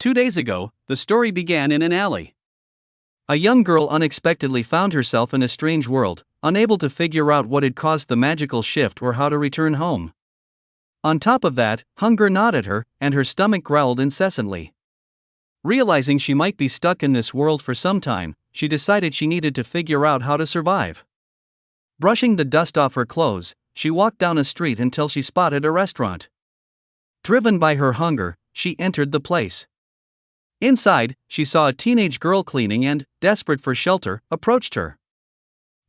2 days ago, the story began in an alley. A young girl unexpectedly found herself in a strange world, unable to figure out what had caused the magical shift or how to return home. On top of that, hunger gnawed at her, and her stomach growled incessantly. Realizing she might be stuck in this world for some time, she decided she needed to figure out how to survive. Brushing the dust off her clothes, she walked down a street until she spotted a restaurant. Driven by her hunger, she entered the place. Inside, she saw a teenage girl cleaning and, desperate for shelter, approached her.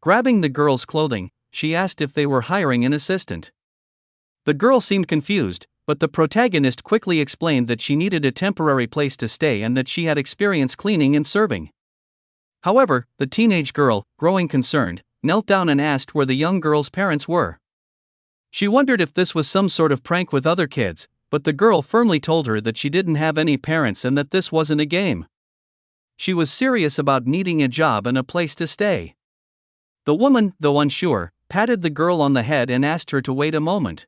Grabbing the girl's clothing, she asked if they were hiring an assistant. The girl seemed confused, but the protagonist quickly explained that she needed a temporary place to stay and that she had experience cleaning and serving. However, the teenage girl, growing concerned, knelt down and asked where the young girl's parents were. She wondered if this was some sort of prank with other kids, but the girl firmly told her that she didn't have any parents and that this wasn't a game. She was serious about needing a job and a place to stay. The woman, though unsure, patted the girl on the head and asked her to wait a moment.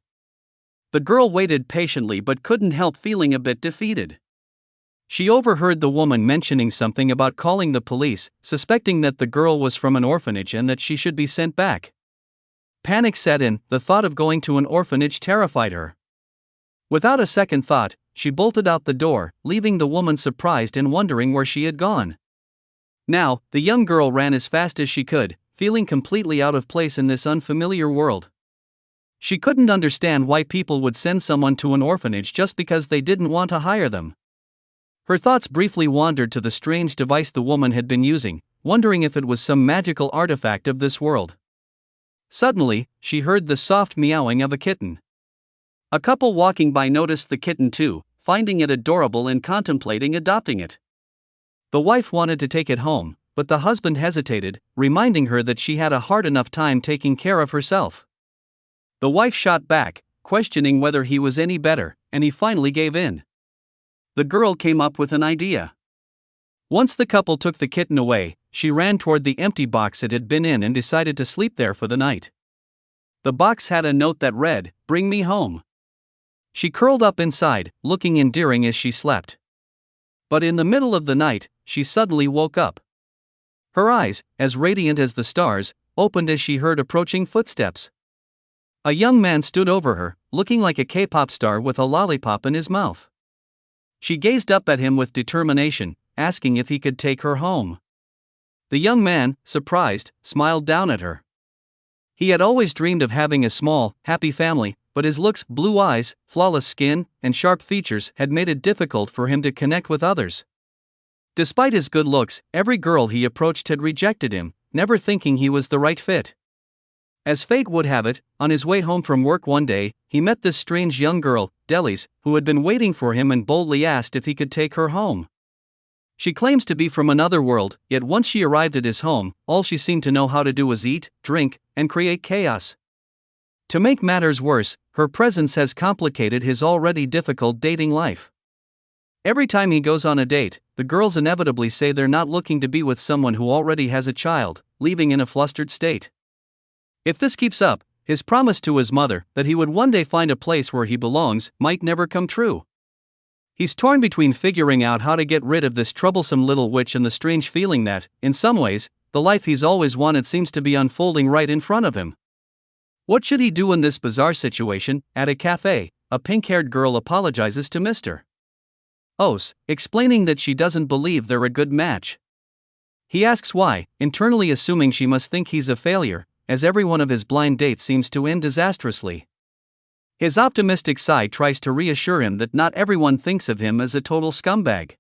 The girl waited patiently but couldn't help feeling a bit defeated. She overheard the woman mentioning something about calling the police, suspecting that the girl was from an orphanage and that she should be sent back. Panic set in, the thought of going to an orphanage terrified her. Without a second thought, she bolted out the door, leaving the woman surprised and wondering where she had gone. Now, the young girl ran as fast as she could, feeling completely out of place in this unfamiliar world. She couldn't understand why people would send someone to an orphanage just because they didn't want to hire them. Her thoughts briefly wandered to the strange device the woman had been using, wondering if it was some magical artifact of this world. Suddenly, she heard the soft meowing of a kitten. A couple walking by noticed the kitten too, finding it adorable and contemplating adopting it. The wife wanted to take it home, but the husband hesitated, reminding her that she had a hard enough time taking care of herself. The wife shot back, questioning whether he was any better, and he finally gave in. The girl came up with an idea. Once the couple took the kitten away, she ran toward the empty box it had been in and decided to sleep there for the night. The box had a note that read, "Bring me home." She curled up inside, looking endearing as she slept. But in the middle of the night, she suddenly woke up. Her eyes, as radiant as the stars, opened as she heard approaching footsteps. A young man stood over her, looking like a K-pop star with a lollipop in his mouth. She gazed up at him with determination, asking if he could take her home. The young man, surprised, smiled down at her. He had always dreamed of having a small, happy family, but his looks, blue eyes, flawless skin, and sharp features had made it difficult for him to connect with others. Despite his good looks, every girl he approached had rejected him, never thinking he was the right fit. As fate would have it, on his way home from work one day, he met this strange young girl, Delies, who had been waiting for him and boldly asked if he could take her home. She claims to be from another world, yet once she arrived at his home, all she seemed to know how to do was eat, drink, and create chaos. To make matters worse, her presence has complicated his already difficult dating life. Every time he goes on a date, the girls inevitably say they're not looking to be with someone who already has a child, leaving in a flustered state. If this keeps up, his promise to his mother, that he would one day find a place where he belongs, might never come true. He's torn between figuring out how to get rid of this troublesome little witch and the strange feeling that, in some ways, the life he's always wanted seems to be unfolding right in front of him. What should he do in this bizarre situation? At a cafe, a pink-haired girl apologizes to Mr. Os, explaining that she doesn't believe they're a good match. He asks why, internally assuming she must think he's a failure, as every one of his blind dates seems to end disastrously. His optimistic side tries to reassure him that not everyone thinks of him as a total scumbag.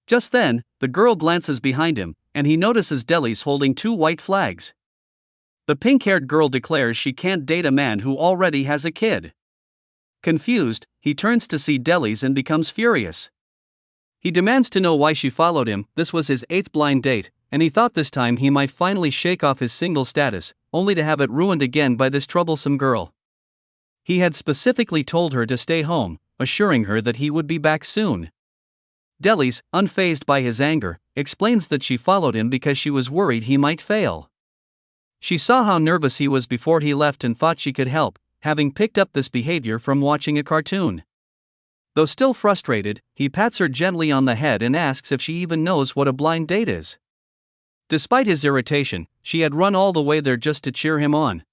Just then, the girl glances behind him, and he notices Delies holding 2 white flags. The pink-haired girl declares she can't date a man who already has a kid. Confused, he turns to see Delies and becomes furious. He demands to know why she followed him. This was his 8th blind date, and he thought this time he might finally shake off his single status, only to have it ruined again by this troublesome girl. He had specifically told her to stay home, assuring her that he would be back soon. Delies, unfazed by his anger, explains that she followed him because she was worried he might fail. She saw how nervous he was before he left and thought she could help, having picked up this behavior from watching a cartoon. Though still frustrated, he pats her gently on the head and asks if she even knows what a blind date is. Despite his irritation, she had run all the way there just to cheer him on.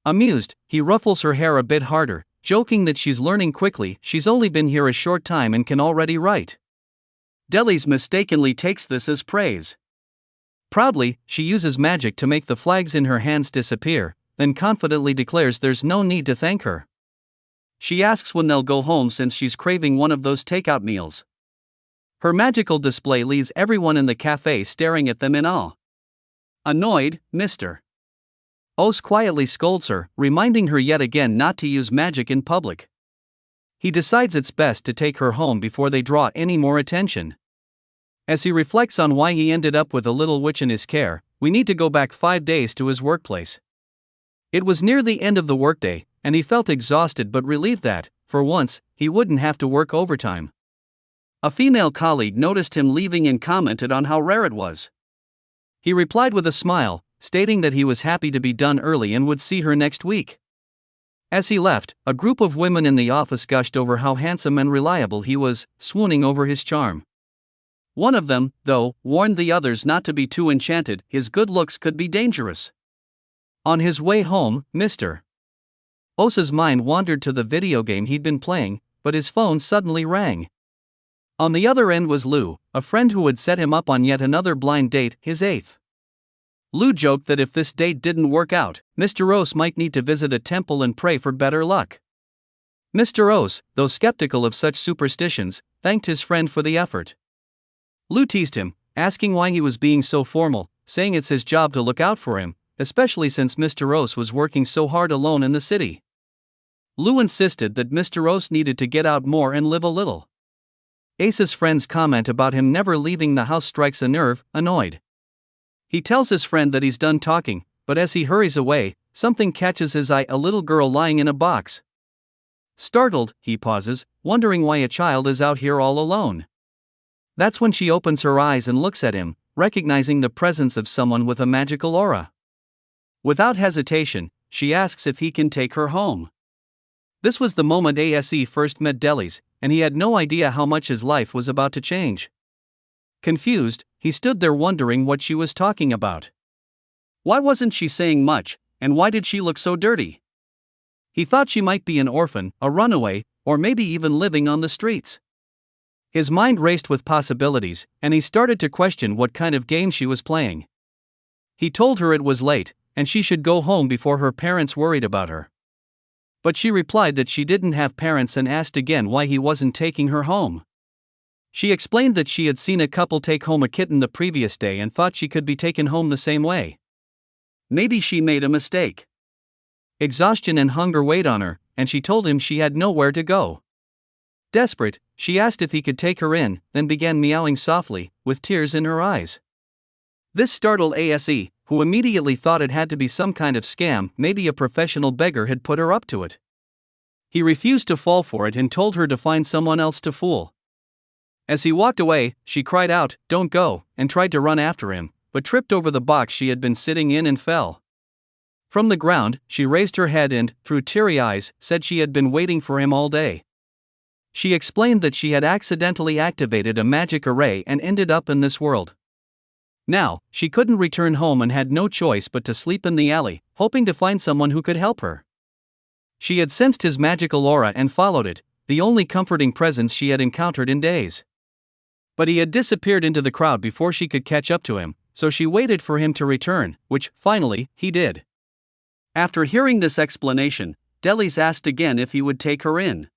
Amused, he ruffles her hair a bit harder, joking that she's learning quickly, she's only been here a short time and can already write. Delies mistakenly takes this as praise. Proudly, she uses magic to make the flags in her hands disappear, then confidently declares there's no need to thank her. She asks when they'll go home since she's craving one of those takeout meals. Her magical display leaves everyone in the cafe staring at them in awe. Annoyed, Mr. Os quietly scolds her, reminding her yet again not to use magic in public. He decides it's best to take her home before they draw any more attention. As he reflects on why he ended up with a little witch in his care, we need to go back 5 days to his workplace. It was near the end of the workday, and he felt exhausted but relieved that, for once, he wouldn't have to work overtime. A female colleague noticed him leaving and commented on how rare it was. He replied with a smile, stating that he was happy to be done early and would see her next week. As he left, a group of women in the office gushed over how handsome and reliable he was, swooning over his charm. One of them, though, warned the others not to be too enchanted, his good looks could be dangerous. On his way home, Mr. Os's mind wandered to the video game he'd been playing, but his phone suddenly rang. On the other end was Lou, a friend who had set him up on yet another blind date, his 8th. Lou joked that if this date didn't work out, Mr. Os might need to visit a temple and pray for better luck. Mr. Os, though skeptical of such superstitions, thanked his friend for the effort. Lou teased him, asking why he was being so formal, saying it's his job to look out for him, especially since Mr. Os was working so hard alone in the city. Lou insisted that Mr. Os needed to get out more and live a little. Ace's friend's comment about him never leaving the house strikes a nerve, annoyed. He tells his friend that he's done talking, but as he hurries away, something catches his eye, a little girl lying in a box. Startled, he pauses, wondering why a child is out here all alone. That's when she opens her eyes and looks at him, recognizing the presence of someone with a magical aura. Without hesitation, she asks if he can take her home. This was the moment Ase first met Delies, and he had no idea how much his life was about to change. Confused, he stood there wondering what she was talking about. Why wasn't she saying much, and why did she look so dirty? He thought she might be an orphan, a runaway, or maybe even living on the streets. His mind raced with possibilities, and he started to question what kind of game she was playing. He told her it was late, and she should go home before her parents worried about her. But she replied that she didn't have parents and asked again why he wasn't taking her home. She explained that she had seen a couple take home a kitten the previous day and thought she could be taken home the same way. Maybe she made a mistake. Exhaustion and hunger weighed on her, and she told him she had nowhere to go. Desperate, she asked if he could take her in, then began meowing softly, with tears in her eyes. This startled Ase, who immediately thought it had to be some kind of scam, maybe a professional beggar had put her up to it. He refused to fall for it and told her to find someone else to fool. As he walked away, she cried out, "Don't go," and tried to run after him, but tripped over the box she had been sitting in and fell. From the ground, she raised her head and, through teary eyes, said she had been waiting for him all day. She explained that she had accidentally activated a magic array and ended up in this world. Now, she couldn't return home and had no choice but to sleep in the alley, hoping to find someone who could help her. She had sensed his magical aura and followed it, the only comforting presence she had encountered in days. But he had disappeared into the crowd before she could catch up to him, so she waited for him to return, which, finally, he did. After hearing this explanation, Delies asked again if he would take her in.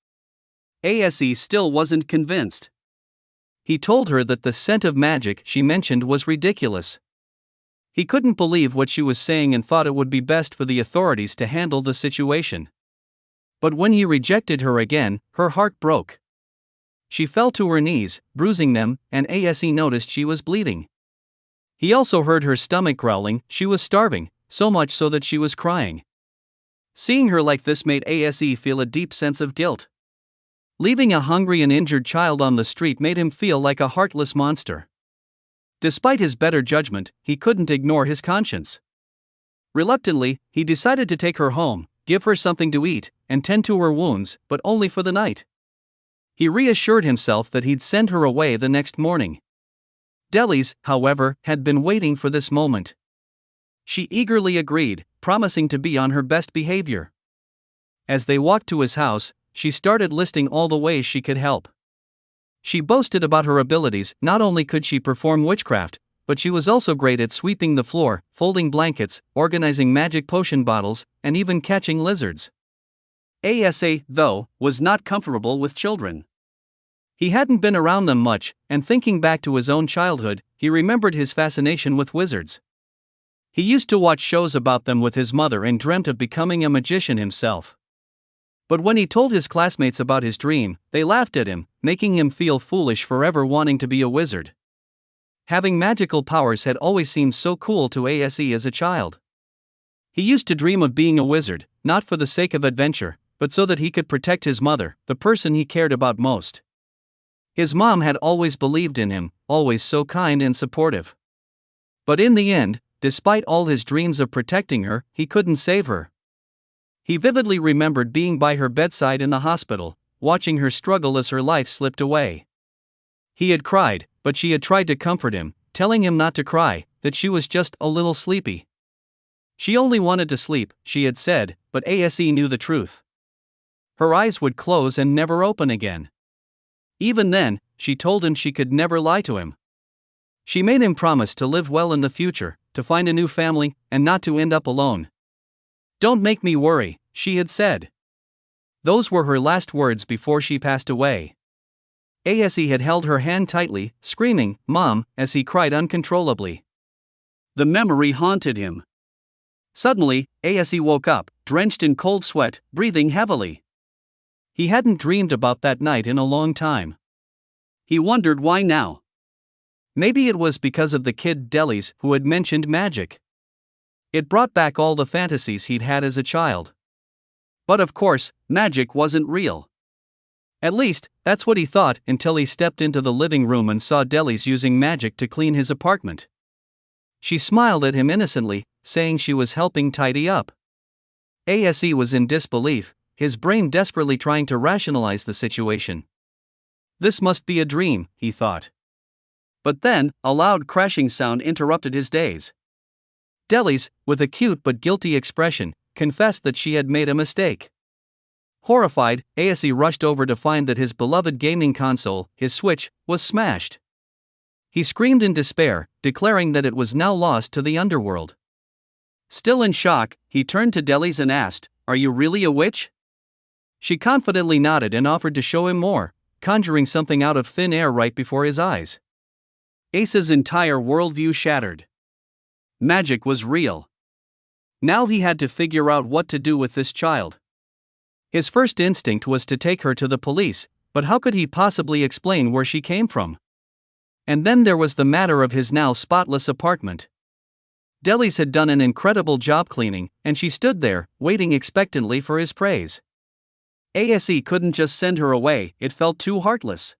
Ase still wasn't convinced. He told her that the scent of magic she mentioned was ridiculous. He couldn't believe what she was saying and thought it would be best for the authorities to handle the situation. But when he rejected her again, her heart broke. She fell to her knees, bruising them, and Ase noticed she was bleeding. He also heard her stomach growling. She was starving, so much so that she was crying. Seeing her like this made Ase feel a deep sense of guilt. Leaving a hungry and injured child on the street made him feel like a heartless monster. Despite his better judgment, he couldn't ignore his conscience. Reluctantly, he decided to take her home, give her something to eat, and tend to her wounds, but only for the night. He reassured himself that he'd send her away the next morning. Delies, however, had been waiting for this moment. She eagerly agreed, promising to be on her best behavior. As they walked to his house, she started listing all the ways she could help. She boasted about her abilities. Not only could she perform witchcraft, but she was also great at sweeping the floor, folding blankets, organizing magic potion bottles, and even catching lizards. Asa, though, was not comfortable with children. He hadn't been around them much, and thinking back to his own childhood, he remembered his fascination with wizards. He used to watch shows about them with his mother and dreamt of becoming a magician himself. But when he told his classmates about his dream, they laughed at him, making him feel foolish for ever wanting to be a wizard. Having magical powers had always seemed so cool to Ase as a child. He used to dream of being a wizard, not for the sake of adventure, but so that he could protect his mother, the person he cared about most. His mom had always believed in him, always so kind and supportive. But in the end, despite all his dreams of protecting her, he couldn't save her. He vividly remembered being by her bedside in the hospital, watching her struggle as her life slipped away. He had cried, but she had tried to comfort him, telling him not to cry, that she was just a little sleepy. She only wanted to sleep, she had said, but Ase knew the truth. Her eyes would close and never open again. Even then, she told him she could never lie to him. She made him promise to live well in the future, to find a new family, and not to end up alone. "Don't make me worry," she had said. Those were her last words before she passed away. Ase had held her hand tightly, screaming, "Mom," as he cried uncontrollably. The memory haunted him. Suddenly, Ase woke up, drenched in cold sweat, breathing heavily. He hadn't dreamed about that night in a long time. He wondered why now. Maybe it was because of the kid Delies who had mentioned magic. It brought back all the fantasies he'd had as a child. But of course, magic wasn't real. At least, that's what he thought until he stepped into the living room and saw Delies using magic to clean his apartment. She smiled at him innocently, saying she was helping tidy up. Ase was in disbelief, his brain desperately trying to rationalize the situation. This must be a dream, he thought. But then, a loud crashing sound interrupted his daze. Delies, with a cute but guilty expression, confessed that she had made a mistake. Horrified, Ase rushed over to find that his beloved gaming console, his Switch, was smashed. He screamed in despair, declaring that it was now lost to the underworld. Still in shock, he turned to Delies and asked, "Are you really a witch?" She confidently nodded and offered to show him more, conjuring something out of thin air right before his eyes. Ace's entire worldview shattered. Magic was real. Now he had to figure out what to do with this child. His first instinct was to take her to the police, but how could he possibly explain where she came from? And then there was the matter of his now spotless apartment. Delies had done an incredible job cleaning, and she stood there, waiting expectantly for his praise. Ase couldn't just send her away, it felt too heartless.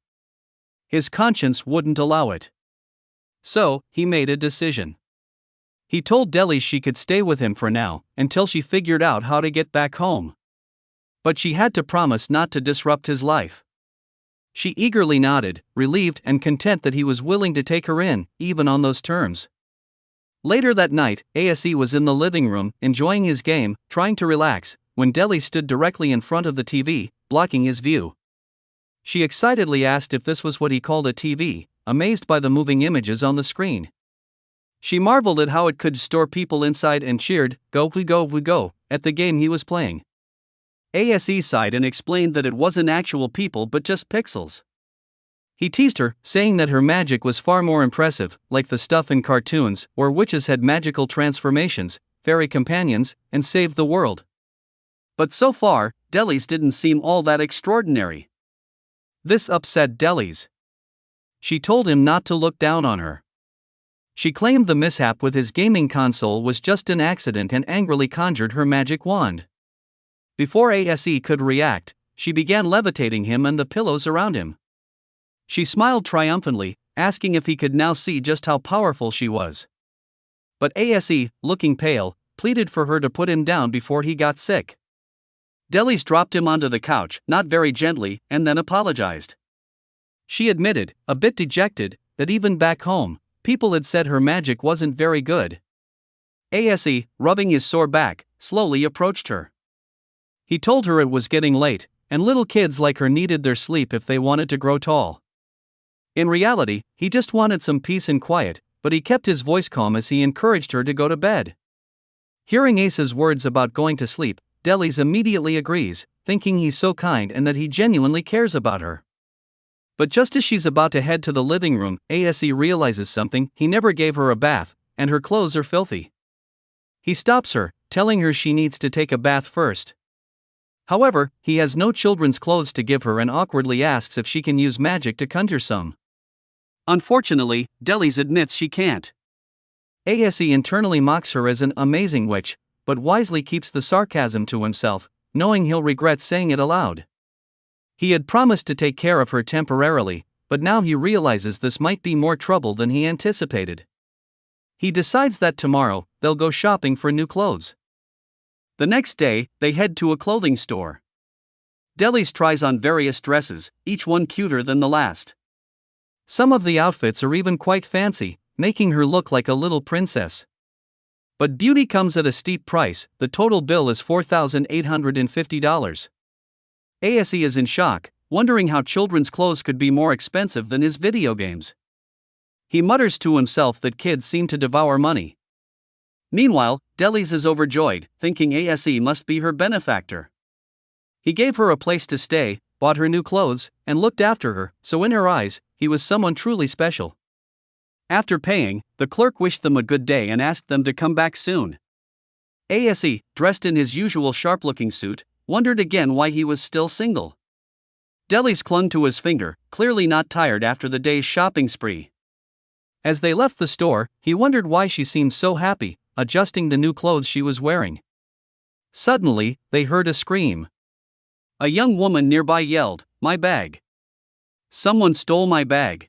His conscience wouldn't allow it. So, he made a decision. He told Delies she could stay with him for now, until she figured out how to get back home. But she had to promise not to disrupt his life. She eagerly nodded, relieved and content that he was willing to take her in, even on those terms. Later that night, Ase was in the living room, enjoying his game, trying to relax, when Delies stood directly in front of the TV, blocking his view. She excitedly asked if this was what he called a TV, amazed by the moving images on the screen. She marveled at how it could store people inside and cheered, "Go, we go, we go," at the game he was playing. Ase sighed and explained that it wasn't actual people but just pixels. He teased her, saying that her magic was far more impressive, like the stuff in cartoons, where witches had magical transformations, fairy companions, and saved the world. But so far, Delies didn't seem all that extraordinary. This upset Delies. She told him not to look down on her. She claimed the mishap with his gaming console was just an accident and angrily conjured her magic wand. Before Ase could react, she began levitating him and the pillows around him. She smiled triumphantly, asking if he could now see just how powerful she was. But Ase, looking pale, pleaded for her to put him down before he got sick. Delies dropped him onto the couch, not very gently, and then apologized. She admitted, a bit dejected, that even back home, people had said her magic wasn't very good. Ase, rubbing his sore back, slowly approached her. He told her it was getting late, and little kids like her needed their sleep if they wanted to grow tall. In reality, he just wanted some peace and quiet, but he kept his voice calm as he encouraged her to go to bed. Hearing Ace's words about going to sleep, Delies immediately agrees, thinking he's so kind and that he genuinely cares about her. But just as she's about to head to the living room, Ase realizes something: he never gave her a bath, and her clothes are filthy. He stops her, telling her she needs to take a bath first. However, he has no children's clothes to give her and awkwardly asks if she can use magic to conjure some. Unfortunately, Delies admits she can't. Ase internally mocks her as an amazing witch, but wisely keeps the sarcasm to himself, knowing he'll regret saying it aloud. He had promised to take care of her temporarily, but now he realizes this might be more trouble than he anticipated. He decides that tomorrow, they'll go shopping for new clothes. The next day, they head to a clothing store. Delies tries on various dresses, each one cuter than the last. Some of the outfits are even quite fancy, making her look like a little princess. But beauty comes at a steep price. The total bill is $4,850. Ase is in shock, wondering how children's clothes could be more expensive than his video games. He mutters to himself that kids seem to devour money. Meanwhile, Delies is overjoyed, thinking Ase must be her benefactor. He gave her a place to stay, bought her new clothes, and looked after her, so in her eyes, he was someone truly special. After paying, the clerk wished them a good day and asked them to come back soon. Ase, dressed in his usual sharp-looking suit, wondered again why he was still single. Delies clung to his finger, clearly not tired after the day's shopping spree. As they left the store, he wondered why she seemed so happy, adjusting the new clothes she was wearing. Suddenly, they heard a scream. A young woman nearby yelled, "My bag! Someone stole my bag!"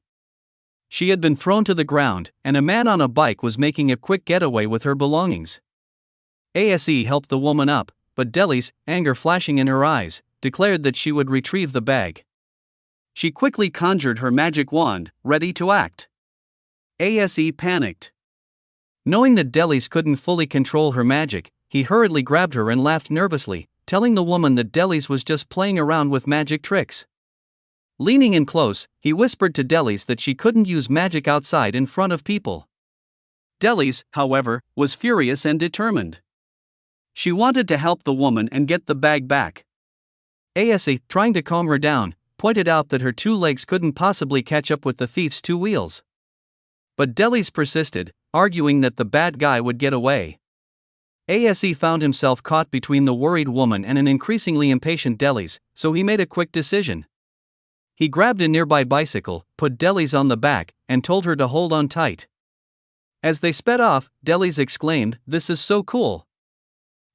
She had been thrown to the ground, and a man on a bike was making a quick getaway with her belongings. Ase helped the woman up, but Delies, anger flashing in her eyes, declared that she would retrieve the bag. She quickly conjured her magic wand, ready to act. Ase panicked. Knowing that Delies couldn't fully control her magic, he hurriedly grabbed her and laughed nervously, telling the woman that Delies was just playing around with magic tricks. Leaning in close, he whispered to Delies that she couldn't use magic outside in front of people. Delies, however, was furious and determined. She wanted to help the woman and get the bag back. Ase, trying to calm her down, pointed out that her two legs couldn't possibly catch up with the thief's two wheels. But Delies persisted, arguing that the bad guy would get away. Ase found himself caught between the worried woman and an increasingly impatient Delies, so he made a quick decision. He grabbed a nearby bicycle, put Delies on the back, and told her to hold on tight. As they sped off, Delies exclaimed, "This is so cool."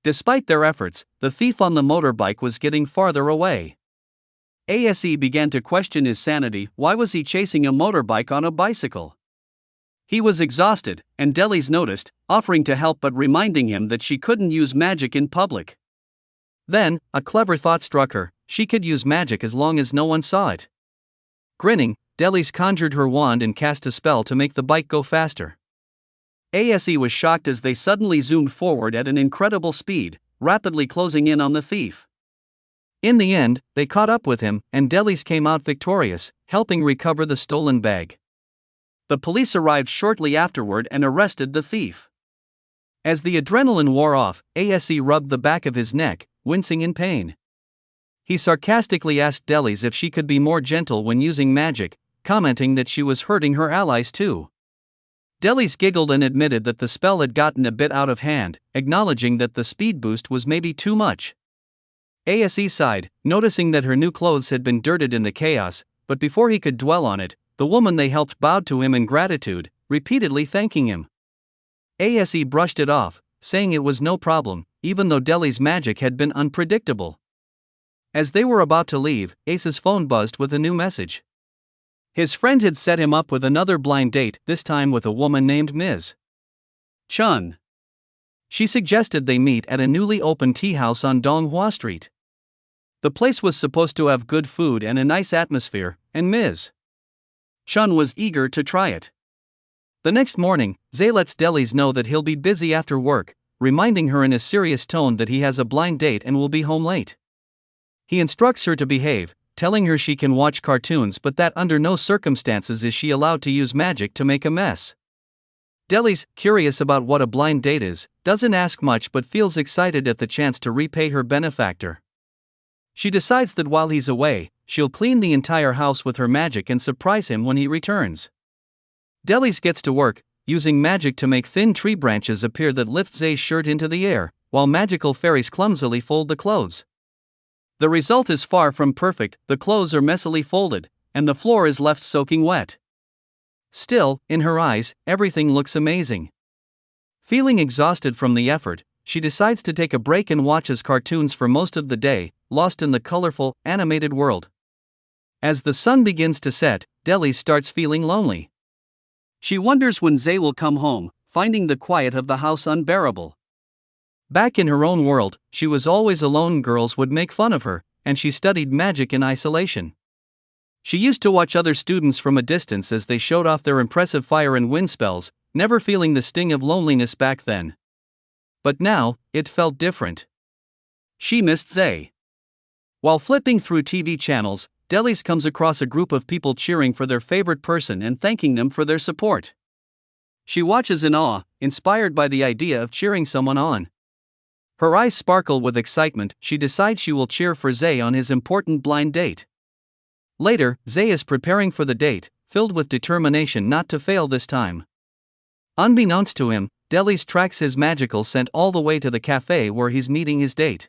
Despite their efforts, the thief on the motorbike was getting farther away. Ase began to question his sanity. Why was he chasing a motorbike on a bicycle? He was exhausted, and Delies noticed, offering to help but reminding him that she couldn't use magic in public. Then, a clever thought struck her: she could use magic as long as no one saw it. Grinning, Delies conjured her wand and cast a spell to make the bike go faster. Ase was shocked as they suddenly zoomed forward at an incredible speed, rapidly closing in on the thief. In the end, they caught up with him, and Delies came out victorious, helping recover the stolen bag. The police arrived shortly afterward and arrested the thief. As the adrenaline wore off, Ase rubbed the back of his neck, wincing in pain. He sarcastically asked Delies if she could be more gentle when using magic, commenting that she was hurting her allies too. Delies giggled and admitted that the spell had gotten a bit out of hand, acknowledging that the speed boost was maybe too much. Ase sighed, noticing that her new clothes had been dirted in the chaos, but before he could dwell on it, the woman they helped bowed to him in gratitude, repeatedly thanking him. Ase brushed it off, saying it was no problem, even though Delies' magic had been unpredictable. As they were about to leave, Ace's phone buzzed with a new message. His friend had set him up with another blind date, this time with a woman named Ms. Chun. She suggested they meet at a newly opened tea house on Donghua Street. The place was supposed to have good food and a nice atmosphere, and Ms. Chun was eager to try it. The next morning, Zay lets Delies know that he'll be busy after work, reminding her in a serious tone that he has a blind date and will be home late. He instructs her to behave, telling her she can watch cartoons but that under no circumstances is she allowed to use magic to make a mess. Delies, curious about what a blind date is, doesn't ask much but feels excited at the chance to repay her benefactor. She decides that while he's away, she'll clean the entire house with her magic and surprise him when he returns. Delies gets to work, using magic to make thin tree branches appear that lift Zay's shirt into the air, while magical fairies clumsily fold the clothes. The result is far from perfect, the clothes are messily folded, and the floor is left soaking wet. Still, in her eyes, everything looks amazing. Feeling exhausted from the effort, she decides to take a break and watches cartoons for most of the day, lost in the colorful, animated world. As the sun begins to set, Delies starts feeling lonely. She wonders when Zay will come home, finding the quiet of the house unbearable. Back in her own world, she was always alone. Girls would make fun of her, and she studied magic in isolation. She used to watch other students from a distance as they showed off their impressive fire and wind spells, never feeling the sting of loneliness back then. But now, it felt different. She missed Zay. While flipping through TV channels, Delies comes across a group of people cheering for their favorite person and thanking them for their support. She watches in awe, inspired by the idea of cheering someone on. Her eyes sparkle with excitement. She decides she will cheer for Zay on his important blind date. Later, Zay is preparing for the date, filled with determination not to fail this time. Unbeknownst to him, Delies tracks his magical scent all the way to the cafe where he's meeting his date.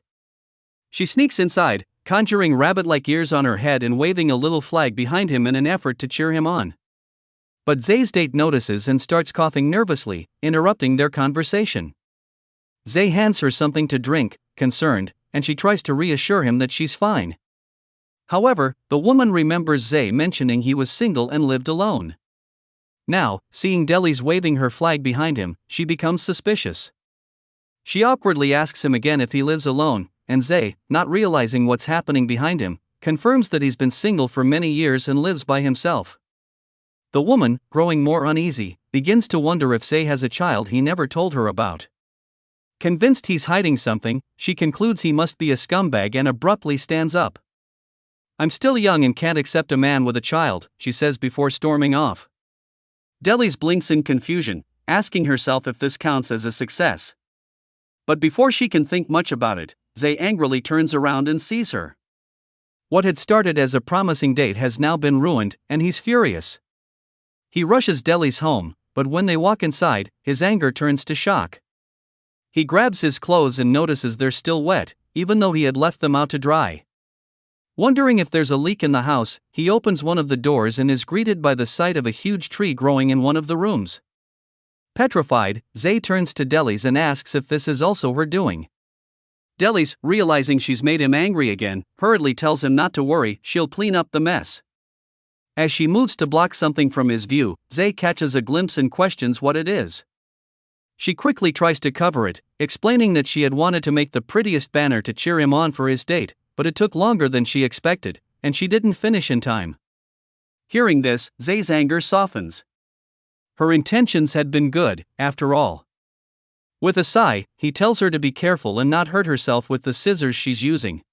She sneaks inside, conjuring rabbit-like ears on her head and waving a little flag behind him in an effort to cheer him on. But Zay's date notices and starts coughing nervously, interrupting their conversation. Zay hands her something to drink, concerned, and she tries to reassure him that she's fine. However, the woman remembers Zay mentioning he was single and lived alone. Now, seeing Delies waving her flag behind him, she becomes suspicious. She awkwardly asks him again if he lives alone, and Zay, not realizing what's happening behind him, confirms that he's been single for many years and lives by himself. The woman, growing more uneasy, begins to wonder if Zay has a child he never told her about. Convinced he's hiding something, she concludes he must be a scumbag and abruptly stands up. "I'm still young and can't accept a man with a child," she says before storming off. Delies blinks in confusion, asking herself if this counts as a success. But before she can think much about it, Zay angrily turns around and sees her. What had started as a promising date has now been ruined, and he's furious. He rushes Delies home, but when they walk inside, his anger turns to shock. He grabs his clothes and notices they're still wet, even though he had left them out to dry. Wondering if there's a leak in the house, he opens one of the doors and is greeted by the sight of a huge tree growing in one of the rooms. Petrified, Zay turns to Delies and asks if this is also her doing. Delies, realizing she's made him angry again, hurriedly tells him not to worry, she'll clean up the mess. As she moves to block something from his view, Zay catches a glimpse and questions what it is. She quickly tries to cover it, explaining that she had wanted to make the prettiest banner to cheer him on for his date, but it took longer than she expected, and she didn't finish in time. Hearing this, Zay's anger softens. Her intentions had been good, after all. With a sigh, he tells her to be careful and not hurt herself with the scissors she's using.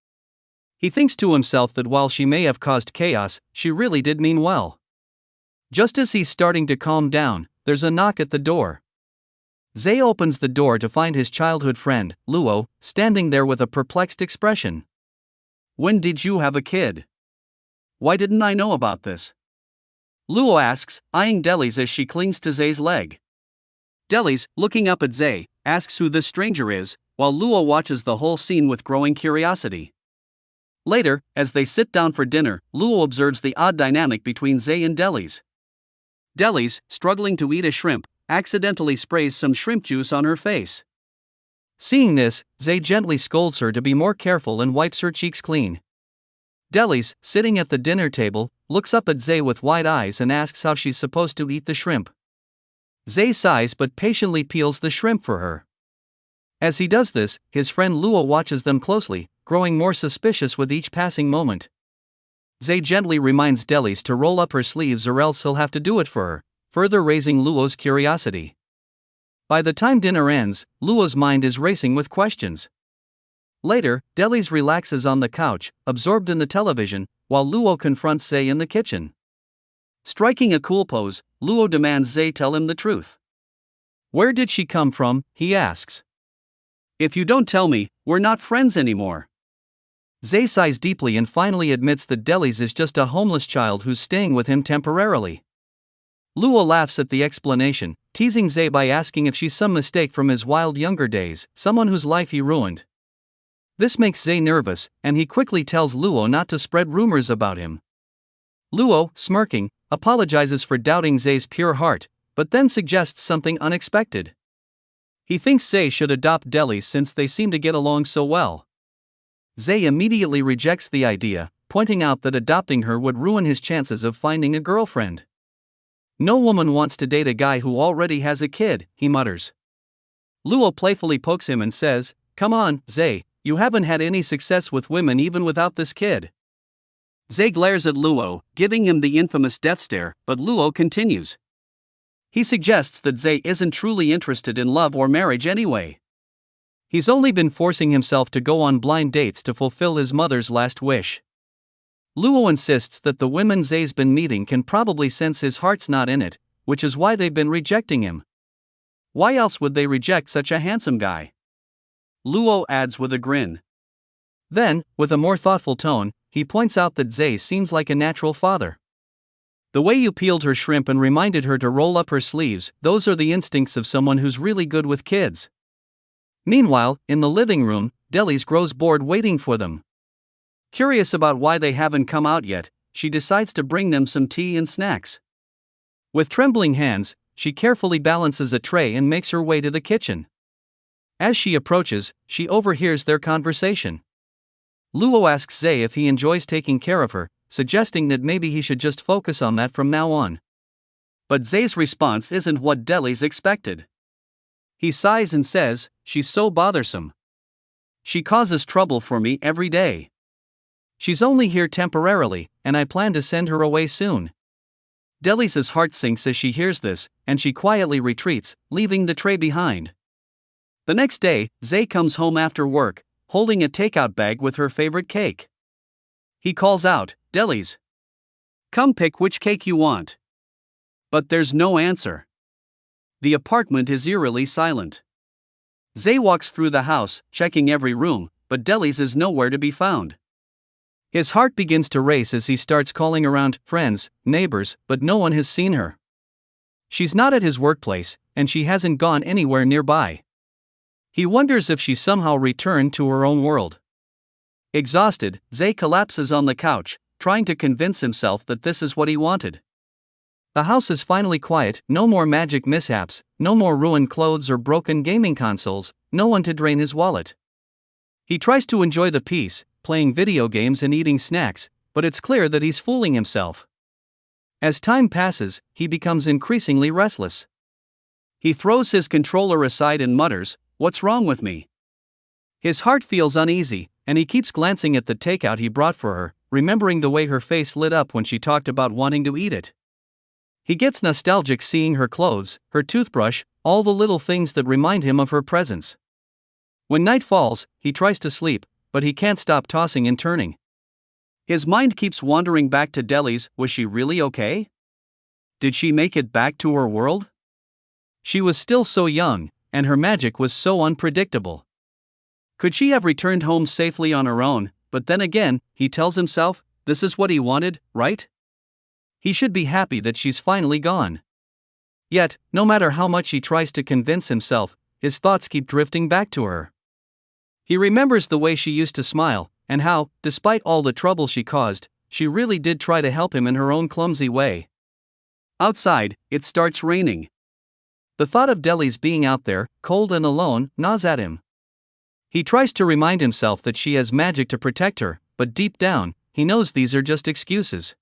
He thinks to himself that while she may have caused chaos, she really did mean well. Just as he's starting to calm down, there's a knock at the door. Zay opens the door to find his childhood friend, Luo, standing there with a perplexed expression. "When did you have a kid? Why didn't I know about this?" Luo asks, eyeing Delies as she clings to Zay's leg. Delies, looking up at Zay, asks who this stranger is, while Luo watches the whole scene with growing curiosity. Later, as they sit down for dinner, Luo observes the odd dynamic between Zay and Delies. Delies, struggling to eat a shrimp, accidentally sprays some shrimp juice on her face. Seeing this, Zay gently scolds her to be more careful and wipes her cheeks clean. Delies, sitting at the dinner table, looks up at Zay with wide eyes and asks how she's supposed to eat the shrimp. Zay sighs but patiently peels the shrimp for her. As he does this, his friend Luo watches them closely, growing more suspicious with each passing moment. Zay gently reminds Delies to roll up her sleeves or else he'll have to do it for her, further raising Luo's curiosity. By the time dinner ends, Luo's mind is racing with questions. Later, Delies relaxes on the couch, absorbed in the television, while Luo confronts Zay in the kitchen. Striking a cool pose, Luo demands Zay tell him the truth. "Where did she come from?" he asks. "If you don't tell me, we're not friends anymore." Zay sighs deeply and finally admits that Delies is just a homeless child who's staying with him temporarily. Luo laughs at the explanation, teasing Zay by asking if she's some mistake from his wild younger days, someone whose life he ruined. This makes Zay nervous, and he quickly tells Luo not to spread rumors about him. Luo, smirking, apologizes for doubting Zay's pure heart, but then suggests something unexpected. He thinks Zay should adopt Delies since they seem to get along so well. Zay immediately rejects the idea, pointing out that adopting her would ruin his chances of finding a girlfriend. "No woman wants to date a guy who already has a kid," he mutters. Luo playfully pokes him and says, "Come on, Zay, you haven't had any success with women even without this kid." Zay glares at Luo, giving him the infamous death stare, but Luo continues. He suggests that Zay isn't truly interested in love or marriage anyway. He's only been forcing himself to go on blind dates to fulfill his mother's last wish. Luo insists that the women Zay's been meeting can probably sense his heart's not in it, which is why they've been rejecting him. Why else would they reject such a handsome guy? Luo adds with a grin. Then, with a more thoughtful tone, he points out that Zay seems like a natural father. The way you peeled her shrimp and reminded her to roll up her sleeves, those are the instincts of someone who's really good with kids. Meanwhile, in the living room, Delies grows bored waiting for them. Curious about why they haven't come out yet, she decides to bring them some tea and snacks. With trembling hands, she carefully balances a tray and makes her way to the kitchen. As she approaches, she overhears their conversation. Luo asks Zay if he enjoys taking care of her, suggesting that maybe he should just focus on that from now on. But Zay's response isn't what Delies expected. He sighs and says, "She's so bothersome. She causes trouble for me every day. She's only here temporarily, and I plan to send her away soon." Delies' heart sinks as she hears this, and she quietly retreats, leaving the tray behind. The next day, Zay comes home after work, holding a takeout bag with her favorite cake. He calls out, "Delies, come pick which cake you want." But there's no answer. The apartment is eerily silent. Zay walks through the house, checking every room, but Delies is nowhere to be found. His heart begins to race as he starts calling around friends, neighbors, but no one has seen her. She's not at his workplace, and she hasn't gone anywhere nearby. He wonders if she somehow returned to her own world. Exhausted, Zay collapses on the couch, trying to convince himself that this is what he wanted. The house is finally quiet, no more magic mishaps, no more ruined clothes or broken gaming consoles, no one to drain his wallet. He tries to enjoy the peace, playing video games and eating snacks, but it's clear that he's fooling himself. As time passes, he becomes increasingly restless. He throws his controller aside and mutters, "What's wrong with me?" His heart feels uneasy, and he keeps glancing at the takeout he brought for her, remembering the way her face lit up when she talked about wanting to eat it. He gets nostalgic seeing her clothes, her toothbrush, all the little things that remind him of her presence. When night falls, he tries to sleep, but he can't stop tossing and turning. His mind keeps wandering back to Delies. Was she really okay? Did she make it back to her world? She was still so young, and her magic was so unpredictable. Could she have returned home safely on her own? But then again, he tells himself, this is what he wanted, right? He should be happy that she's finally gone. Yet, no matter how much he tries to convince himself, his thoughts keep drifting back to her. He remembers the way she used to smile, and how, despite all the trouble she caused, she really did try to help him in her own clumsy way. Outside, it starts raining. The thought of Delies being out there, cold and alone, gnaws at him. He tries to remind himself that she has magic to protect her, but deep down, he knows these are just excuses.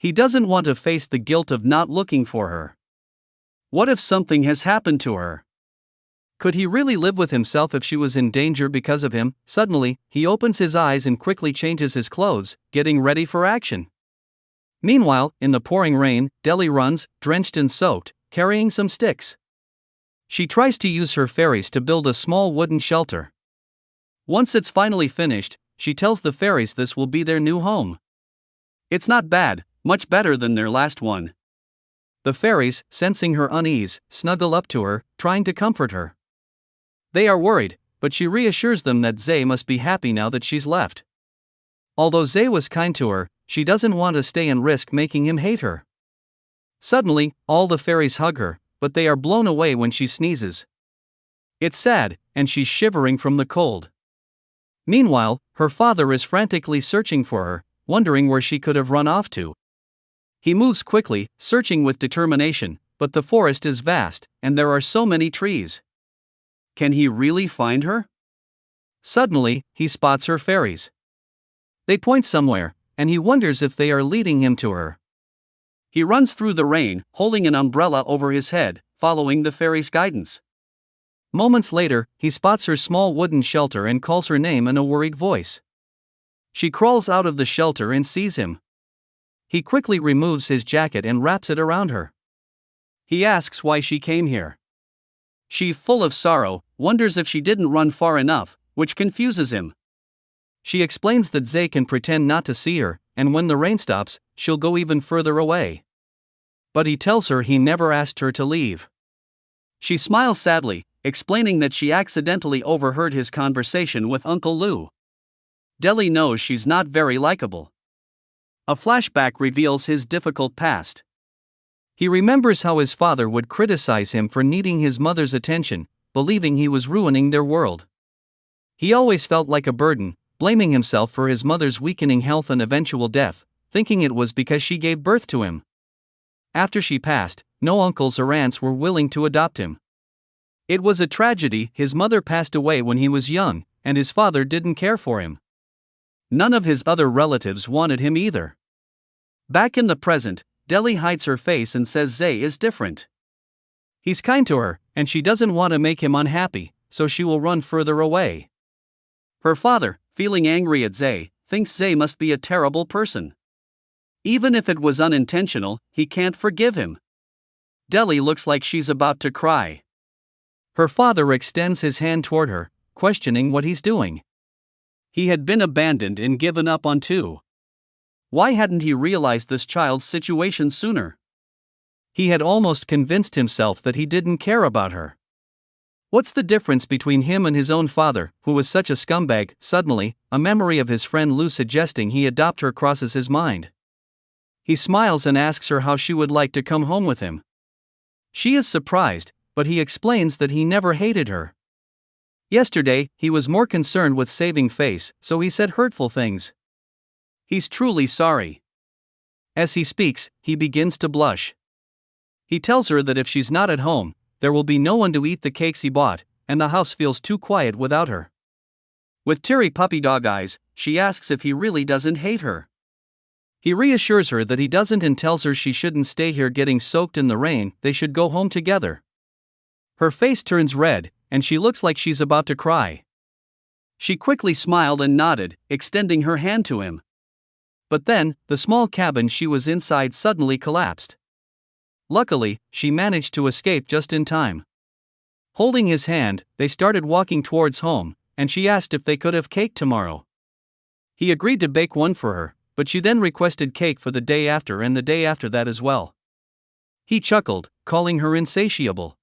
He doesn't want to face the guilt of not looking for her. What if something has happened to her? Could he really live with himself if she was in danger because of him? Suddenly, he opens his eyes and quickly changes his clothes, getting ready for action. Meanwhile, in the pouring rain, Deli runs, drenched and soaked, carrying some sticks. She tries to use her fairies to build a small wooden shelter. Once it's finally finished, she tells the fairies this will be their new home. It's not bad, much better than their last one. The fairies, sensing her unease, snuggle up to her, trying to comfort her. They are worried, but she reassures them that Zay must be happy now that she's left. Although Zay was kind to her, she doesn't want to stay and risk making him hate her. Suddenly, all the fairies hug her, but they are blown away when she sneezes. It's sad, and she's shivering from the cold. Meanwhile, her father is frantically searching for her, wondering where she could have run off to. He moves quickly, searching with determination, but the forest is vast, and there are so many trees. Can he really find her? Suddenly, he spots her fairies. They point somewhere, and he wonders if they are leading him to her. He runs through the rain, holding an umbrella over his head, following the fairies' guidance. Moments later, he spots her small wooden shelter and calls her name in a worried voice. She crawls out of the shelter and sees him. He quickly removes his jacket and wraps it around her. He asks why she came here. She, full of sorrow, wonders if she didn't run far enough, which confuses him. She explains that Zay can pretend not to see her, and when the rain stops, she'll go even further away. But he tells her he never asked her to leave. She smiles sadly, explaining that she accidentally overheard his conversation with Uncle Lou. Deli knows she's not very likable. A flashback reveals his difficult past. He remembers how his father would criticize him for needing his mother's attention, believing he was ruining their world. He always felt like a burden, blaming himself for his mother's weakening health and eventual death, thinking it was because she gave birth to him. After she passed, no uncles or aunts were willing to adopt him. It was a tragedy. His mother passed away when he was young, and his father didn't care for him. None of his other relatives wanted him either. Back in the present, Deli hides her face and says Zay is different. He's kind to her, and she doesn't want to make him unhappy, so she will run further away. Her father, feeling angry at Zay, thinks Zay must be a terrible person. Even if it was unintentional, he can't forgive him. Deli looks like she's about to cry. Her father extends his hand toward her, questioning what he's doing. He had been abandoned and given up on too. Why hadn't he realized this child's situation sooner? He had almost convinced himself that he didn't care about her. What's the difference between him and his own father, who was such a scumbag? Suddenly, a memory of his friend Lou suggesting he adopt her crosses his mind. He smiles and asks her how she would like to come home with him. She is surprised, but he explains that he never hated her. Yesterday, he was more concerned with saving face, so he said hurtful things. He's truly sorry. As he speaks, he begins to blush. He tells her that if she's not at home, there will be no one to eat the cakes he bought, and the house feels too quiet without her. With teary puppy dog eyes, she asks if he really doesn't hate her. He reassures her that he doesn't and tells her she shouldn't stay here getting soaked in the rain, they should go home together. Her face turns red, and she looks like she's about to cry. She quickly smiled and nodded, extending her hand to him. But then, the small cabin she was inside suddenly collapsed. Luckily, she managed to escape just in time. Holding his hand, they started walking towards home, and she asked if they could have cake tomorrow. He agreed to bake one for her, but she then requested cake for the day after and the day after that as well. He chuckled, calling her insatiable.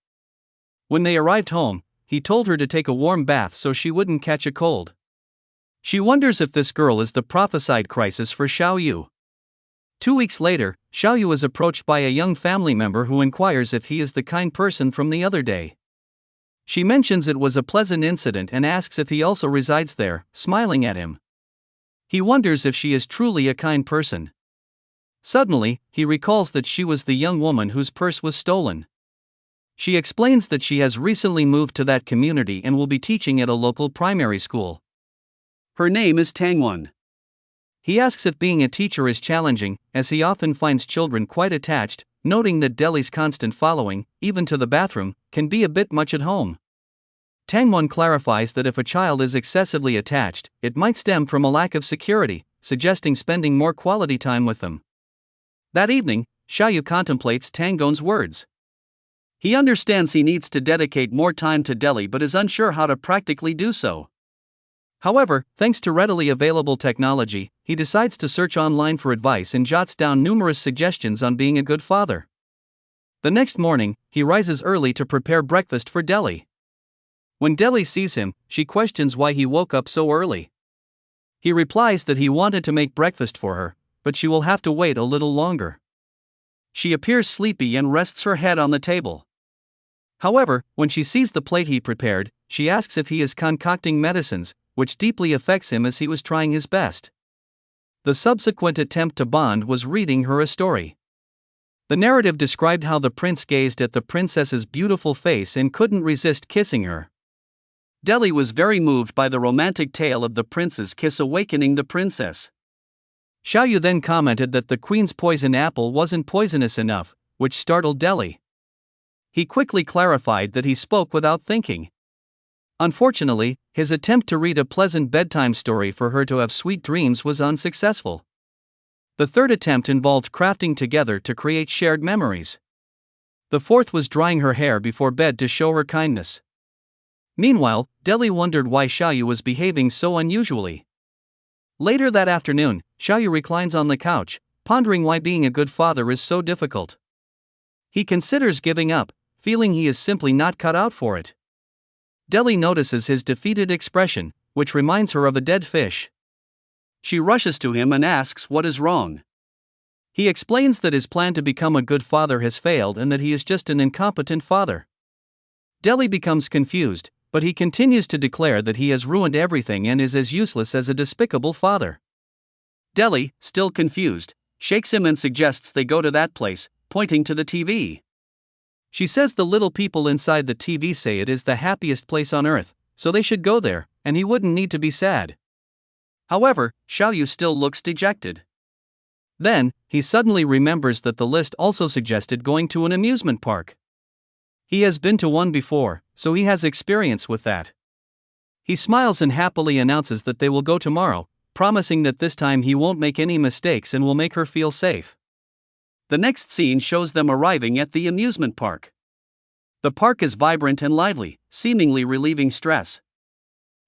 When they arrived home, he told her to take a warm bath so she wouldn't catch a cold. She wonders if this girl is the prophesied crisis for Xiao Yu. 2 weeks later, Xiao Yu is approached by a young family member who inquires if he is the kind person from the other day. She mentions it was a pleasant incident and asks if he also resides there, smiling at him. He wonders if she is truly a kind person. Suddenly, he recalls that she was the young woman whose purse was stolen. She explains that she has recently moved to that community and will be teaching at a local primary school. Her name is Tangwon. He asks if being a teacher is challenging, as he often finds children quite attached, noting that Deli's constant following, even to the bathroom, can be a bit much at home. Tangwon clarifies that if a child is excessively attached, it might stem from a lack of security, suggesting spending more quality time with them. That evening, Xiaoyu contemplates Tangwon's words. He understands he needs to dedicate more time to Deli but is unsure how to practically do so. However, thanks to readily available technology, he decides to search online for advice and jots down numerous suggestions on being a good father. The next morning, he rises early to prepare breakfast for Deli. When Deli sees him, she questions why he woke up so early. He replies that he wanted to make breakfast for her, but she will have to wait a little longer. She appears sleepy and rests her head on the table. However, when she sees the plate he prepared, she asks if he is concocting medicines, which deeply affects him as he was trying his best. The subsequent attempt to bond was reading her a story. The narrative described how the prince gazed at the princess's beautiful face and couldn't resist kissing her. Deli was very moved by the romantic tale of the prince's kiss awakening the princess. Xiaoyu then commented that the queen's poison apple wasn't poisonous enough, which startled Deli. He quickly clarified that he spoke without thinking. Unfortunately, his attempt to read a pleasant bedtime story for her to have sweet dreams was unsuccessful. The third attempt involved crafting together to create shared memories. The fourth was drying her hair before bed to show her kindness. Meanwhile, Deli wondered why Xiaoyu was behaving so unusually. Later that afternoon, Xiaoyu reclines on the couch, pondering why being a good father is so difficult. He considers giving up, feeling he is simply not cut out for it. Deli notices his defeated expression, which reminds her of a dead fish. She rushes to him and asks what is wrong. He explains that his plan to become a good father has failed and that he is just an incompetent father. Deli becomes confused, but he continues to declare that he has ruined everything and is as useless as a despicable father. Deli, still confused, shakes him and suggests they go to that place, pointing to the TV. She says the little people inside the TV say it is the happiest place on earth, so they should go there, and he wouldn't need to be sad. However, Xiaoyu still looks dejected. Then, he suddenly remembers that the list also suggested going to an amusement park. He has been to one before, so he has experience with that. He smiles and happily announces that they will go tomorrow, promising that this time he won't make any mistakes and will make her feel safe. The next scene shows them arriving at the amusement park. The park is vibrant and lively, seemingly relieving stress.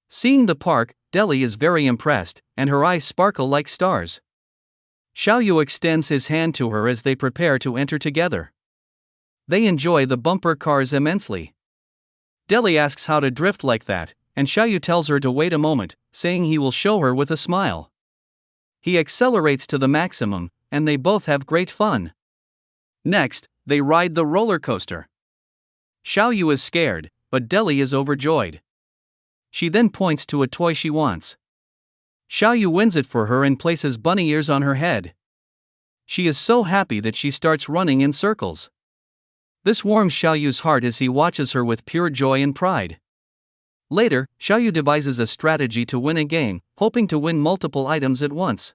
Seeing the park, Deli is very impressed, and her eyes sparkle like stars. Xiaoyu extends his hand to her as they prepare to enter together. They enjoy the bumper cars immensely. Deli asks how to drift like that, and Xiaoyu tells her to wait a moment, saying he will show her with a smile. He accelerates to the maximum, and they both have great fun. Next, they ride the roller coaster. Xiaoyu is scared, but Deli is overjoyed. She then points to a toy she wants. Xiaoyu wins it for her and places bunny ears on her head. She is so happy that she starts running in circles. This warms Xiaoyu's heart as he watches her with pure joy and pride. Later, Xiaoyu devises a strategy to win a game, hoping to win multiple items at once.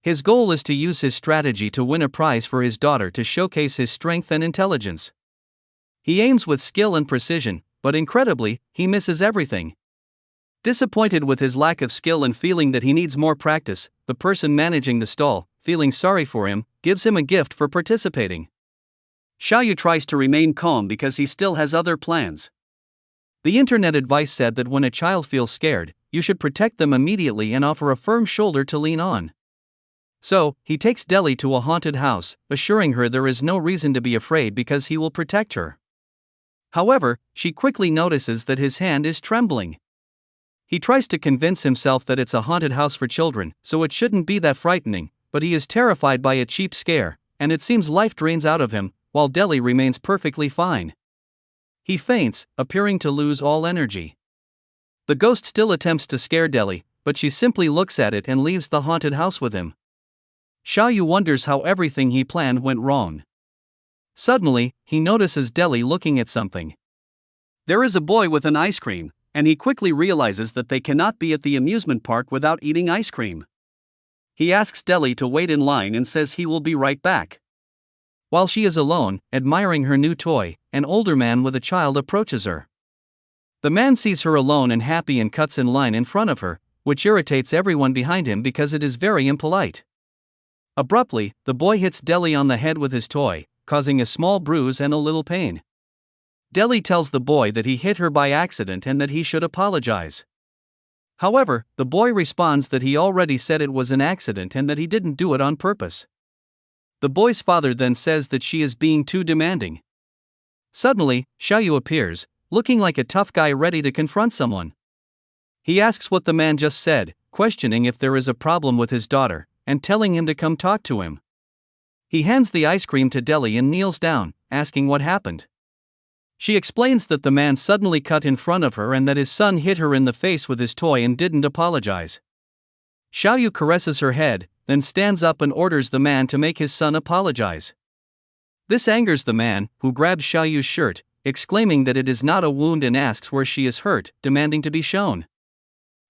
His goal is to use his strategy to win a prize for his daughter to showcase his strength and intelligence. He aims with skill and precision, but incredibly, he misses everything. Disappointed with his lack of skill and feeling that he needs more practice, the person managing the stall, feeling sorry for him, gives him a gift for participating. Xiaoyu tries to remain calm because he still has other plans. The internet advice said that when a child feels scared, you should protect them immediately and offer a firm shoulder to lean on. So, he takes Deli to a haunted house, assuring her there is no reason to be afraid because he will protect her. However, she quickly notices that his hand is trembling. He tries to convince himself that it's a haunted house for children, so it shouldn't be that frightening, but he is terrified by a cheap scare, and it seems life drains out of him, while Deli remains perfectly fine. He faints, appearing to lose all energy. The ghost still attempts to scare Deli, but she simply looks at it and leaves the haunted house with him. Xiaoyu wonders how everything he planned went wrong. Suddenly, he notices Deli looking at something. There is a boy with an ice cream, and he quickly realizes that they cannot be at the amusement park without eating ice cream. He asks Deli to wait in line and says he will be right back. While she is alone, admiring her new toy, an older man with a child approaches her. The man sees her alone and happy and cuts in line in front of her, which irritates everyone behind him because it is very impolite. Abruptly, the boy hits Deli on the head with his toy, causing a small bruise and a little pain. Deli tells the boy that he hit her by accident and that he should apologize. However, the boy responds that he already said it was an accident and that he didn't do it on purpose. The boy's father then says that she is being too demanding. Suddenly, Xiaoyu appears, looking like a tough guy ready to confront someone. He asks what the man just said, questioning if there is a problem with his daughter, and telling him to come talk to him. He hands the ice cream to Deli and kneels down, asking what happened. She explains that the man suddenly cut in front of her and that his son hit her in the face with his toy and didn't apologize. Xiaoyu caresses her head, then stands up and orders the man to make his son apologize. This angers the man, who grabs Xiaoyu's shirt, exclaiming that it is not a wound and asks where she is hurt, demanding to be shown.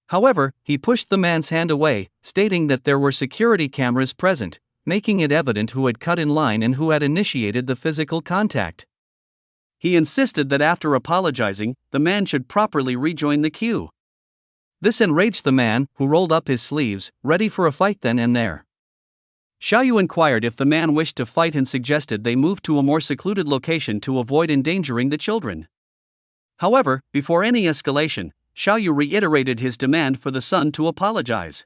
However, he pushed the man's hand away, stating that there were security cameras present, making it evident who had cut in line and who had initiated the physical contact. He insisted that after apologizing, the man should properly rejoin the queue. This enraged the man, who rolled up his sleeves, ready for a fight then and there. Xiaoyu inquired if the man wished to fight and suggested they move to a more secluded location to avoid endangering the children. However, before any escalation, Xiaoyu reiterated his demand for the son to apologize.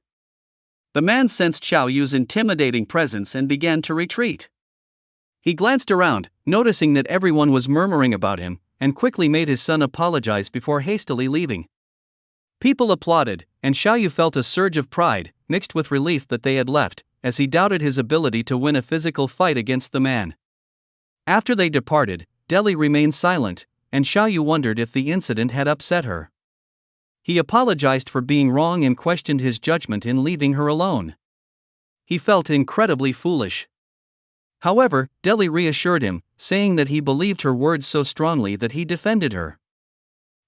The man sensed Xiaoyu's intimidating presence and began to retreat. He glanced around, noticing that everyone was murmuring about him, and quickly made his son apologize before hastily leaving. People applauded, and Xiaoyu felt a surge of pride, mixed with relief that they had left, as he doubted his ability to win a physical fight against the man. After they departed, Deli remained silent, and Xiaoyu wondered if the incident had upset her. He apologized for being wrong and questioned his judgment in leaving her alone. He felt incredibly foolish. However, Deli reassured him, saying that he believed her words so strongly that he defended her.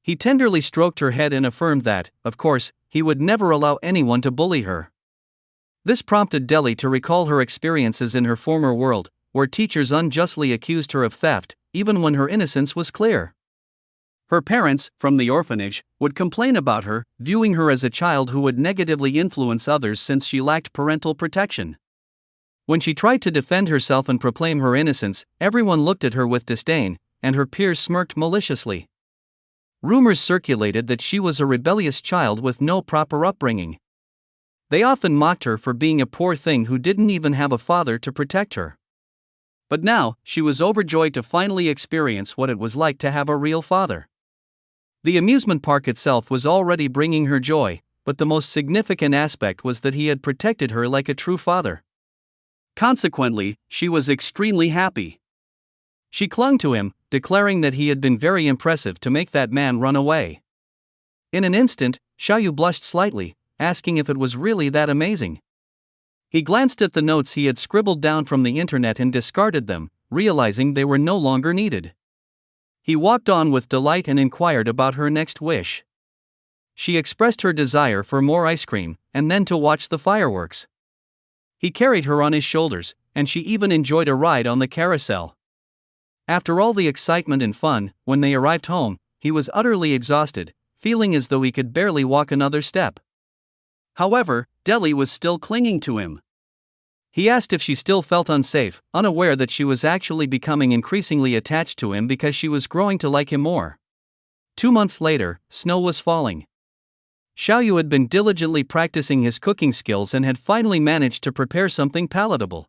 He tenderly stroked her head and affirmed that, of course, he would never allow anyone to bully her. This prompted Deli to recall her experiences in her former world, where teachers unjustly accused her of theft, even when her innocence was clear. Her parents, from the orphanage, would complain about her, viewing her as a child who would negatively influence others since she lacked parental protection. When she tried to defend herself and proclaim her innocence, everyone looked at her with disdain, and her peers smirked maliciously. Rumors circulated that she was a rebellious child with no proper upbringing. They often mocked her for being a poor thing who didn't even have a father to protect her. But now, she was overjoyed to finally experience what it was like to have a real father. The amusement park itself was already bringing her joy, but the most significant aspect was that he had protected her like a true father. Consequently, she was extremely happy. She clung to him, declaring that he had been very impressive to make that man run away. In an instant, Xiaoyu blushed slightly, asking if it was really that amazing. He glanced at the notes he had scribbled down from the internet and discarded them, realizing they were no longer needed. He walked on with delight and inquired about her next wish. She expressed her desire for more ice cream, and then to watch the fireworks. He carried her on his shoulders, and she even enjoyed a ride on the carousel. After all the excitement and fun, when they arrived home, he was utterly exhausted, feeling as though he could barely walk another step. However, Deli was still clinging to him. He asked if she still felt unsafe, unaware that she was actually becoming increasingly attached to him because she was growing to like him more. 2 months later, snow was falling. Xiaoyu had been diligently practicing his cooking skills and had finally managed to prepare something palatable.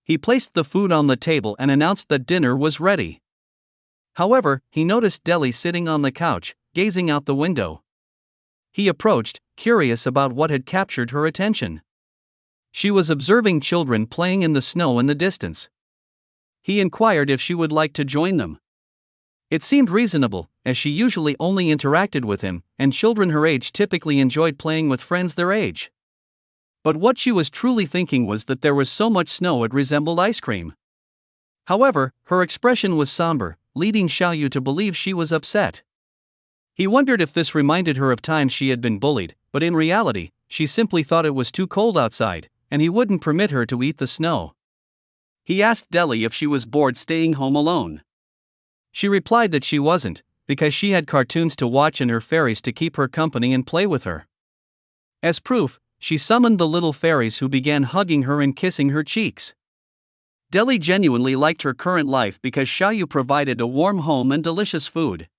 He placed the food on the table and announced that dinner was ready. However, he noticed Deli sitting on the couch, gazing out the window. He approached, curious about what had captured her attention. She was observing children playing in the snow in the distance. He inquired if she would like to join them. It seemed reasonable, as she usually only interacted with him, and children her age typically enjoyed playing with friends their age. But what she was truly thinking was that there was so much snow it resembled ice cream. However, her expression was somber, leading Xiaoyu to believe she was upset. He wondered if this reminded her of times she had been bullied, but in reality, she simply thought it was too cold outside, and he wouldn't permit her to eat the snow. He asked Deli if she was bored staying home alone. She replied that she wasn't, because she had cartoons to watch and her fairies to keep her company and play with her. As proof, she summoned the little fairies who began hugging her and kissing her cheeks. Deli genuinely liked her current life because Xiaoyu provided a warm home and delicious food.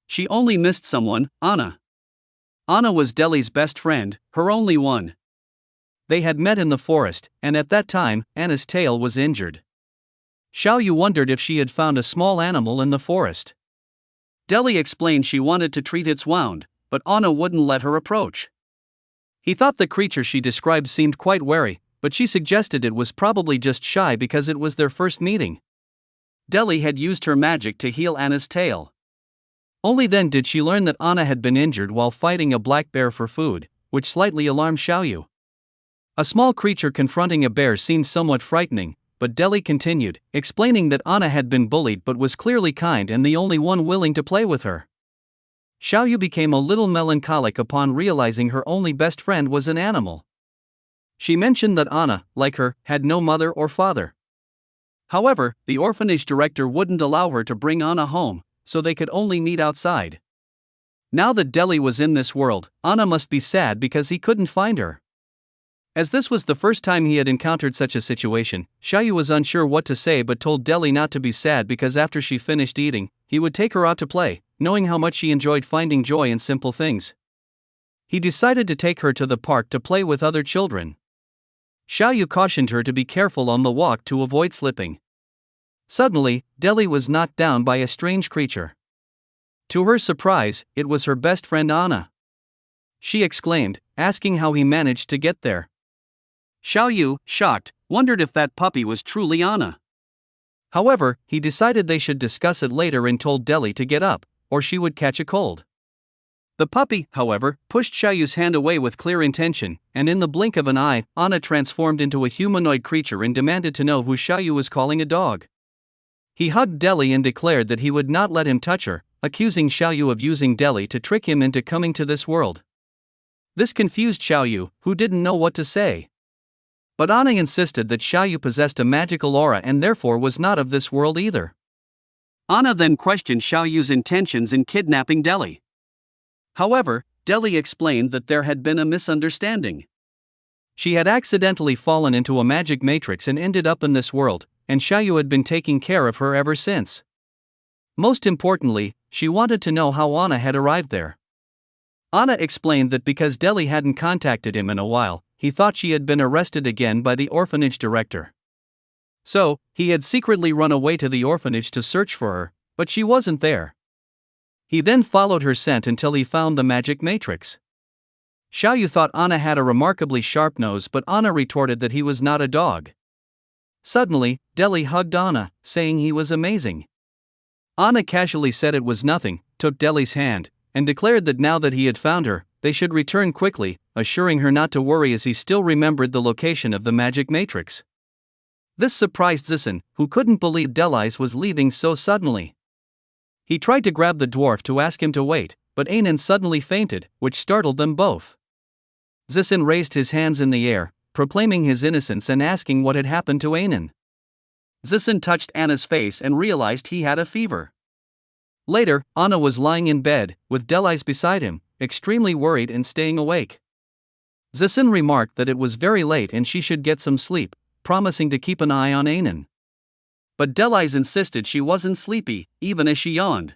She only missed someone, Anna. Anna was Deli's best friend, her only one. They had met in the forest, and at that time, Anna's tail was injured. Xiaoyu wondered if she had found a small animal in the forest. Deli explained she wanted to treat its wound, but Anna wouldn't let her approach. He thought the creature she described seemed quite wary, but she suggested it was probably just shy because it was their first meeting. Deli had used her magic to heal Anna's tail. Only then did she learn that Anna had been injured while fighting a black bear for food, which slightly alarmed Xiaoyu. A small creature confronting a bear seemed somewhat frightening, but Deli continued, explaining that Anna had been bullied but was clearly kind and the only one willing to play with her. Xiaoyu became a little melancholic upon realizing her only best friend was an animal. She mentioned that Anna, like her, had no mother or father. However, the orphanage director wouldn't allow her to bring Anna home, so they could only meet outside. Now that Deli was in this world, Anna must be sad because he couldn't find her. As this was the first time he had encountered such a situation, Xiaoyu was unsure what to say but told Deli not to be sad because after she finished eating, he would take her out to play, knowing how much she enjoyed finding joy in simple things. He decided to take her to the park to play with other children. Xiaoyu cautioned her to be careful on the walk to avoid slipping. Suddenly, Deli was knocked down by a strange creature. To her surprise, it was her best friend Anna. She exclaimed, asking how he managed to get there. Xiaoyu, shocked, wondered if that puppy was truly Anna. However, he decided they should discuss it later and told Deli to get up, or she would catch a cold. The puppy, however, pushed Xiaoyu's hand away with clear intention, and in the blink of an eye, Anna transformed into a humanoid creature and demanded to know who Xiaoyu was calling a dog. He hugged Deli and declared that he would not let him touch her, accusing Xiaoyu of using Deli to trick him into coming to this world. This confused Xiaoyu, who didn't know what to say. But Anna insisted that Xiaoyu possessed a magical aura and therefore was not of this world either. Anna then questioned Xiaoyu's intentions in kidnapping Deli. However, Deli explained that there had been a misunderstanding. She had accidentally fallen into a magic matrix and ended up in this world, and Xiaoyu had been taking care of her ever since. Most importantly, she wanted to know how Anna had arrived there. Anna explained that because Deli hadn't contacted him in a while, he thought she had been arrested again by the orphanage director. So, he had secretly run away to the orphanage to search for her, but she wasn't there. He then followed her scent until he found the magic matrix. Xiaoyu thought Anna had a remarkably sharp nose, but Anna retorted that he was not a dog. Suddenly, Deli hugged Anna, saying he was amazing. Anna casually said it was nothing, took Deli's hand, and declared that now that he had found her, they should return quickly, assuring her not to worry as he still remembered the location of the magic matrix. This surprised Zison, who couldn't believe Delies was leaving so suddenly. He tried to grab the dwarf to ask him to wait, but Anan suddenly fainted, which startled them both. Zison raised his hands in the air, proclaiming his innocence and asking what had happened to Anan. Zison touched Anna's face and realized he had a fever. Later, Anna was lying in bed, with Delies beside him, extremely worried and staying awake. Zison remarked that it was very late and she should get some sleep, promising to keep an eye on Anan. But Delies insisted she wasn't sleepy, even as she yawned.